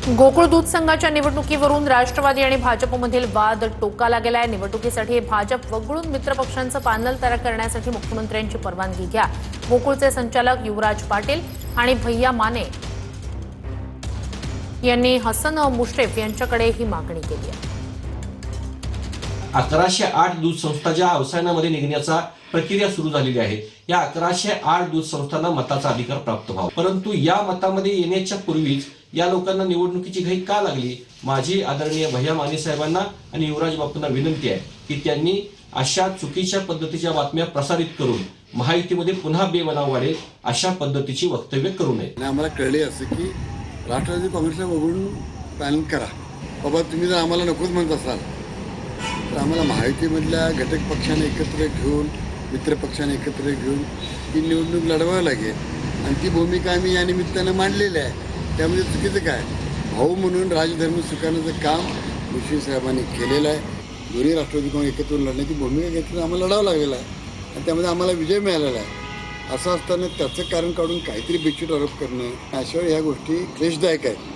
गोकुळ दूध संघाच्या निवडणुकीवरून राष्ट्रवादी आणि भाजपमधील वाद टोकाला गेलाय। निवडणुकीसाठी भाजप वगळून मित्रपक्षांचं पॅनल तयार करण्यासाठी मुख्यमंत्र्यांची परवानगी घ्या। गोकुळचे संचालक युवराज पाटील आणि भैया माने यांनी हसन मुश्रीफ यांच्याकडे ही मागणी केली आहे। 1108 दूध संस्था ज्या अवसायनामध्ये निघण्याचा प्रक्रिया सुरू झालेली आहे, या 1108 दूध संस्थांना मताचा अधिकार प्राप्त व्हावा, परंतु या मतामध्ये येण्याच्या पूर्वीच या लोकांना निवडणुकीची घाई का लागली? माझी आदरणीय भैया माने साहेबांना आणि युवराज बापूंना विनंती आहे की त्यांनी अशा चुकीच्या पद्धतीच्या बातम्या प्रसारित करून महायुतीमध्ये पुन्हा बेबनाव वाढेल अशा पद्धतीची वक्तव्य करू नये। आम्हाला कळले असं की राष्ट्रवादी काँग्रेसला बघून पॅनल करा बाबा, तुम्ही जर आम्हाला नकोच म्हणत असाल तर आम्हाला महायुतीमधल्या घटक पक्षाने एकत्र घेऊन मित्रपक्षाने एकत्र घेऊन ही निवडणूक लढवावी लागेल आणि ती भूमिका आम्ही या निमित्तानं मांडलेली आहे। त्यामध्ये चुकीचं काय? भाऊ म्हणून राजधर्म स्वीकारण्याचं काम मुश्रीफ साहेबांनी केलेलं आहे। दोन्ही राष्ट्रवादी काँग्रेस एकत्र लढण्याची भूमिका घेतली, आम्हाला लढावं लागलेलं आहे आणि त्यामध्ये आम्हाला विजय मिळालेला आहे। असं असताना त्याचं कारण काढून काहीतरी बेचूट आरोप करणं अशा ह्या गोष्टी क्लेशदायक आहेत।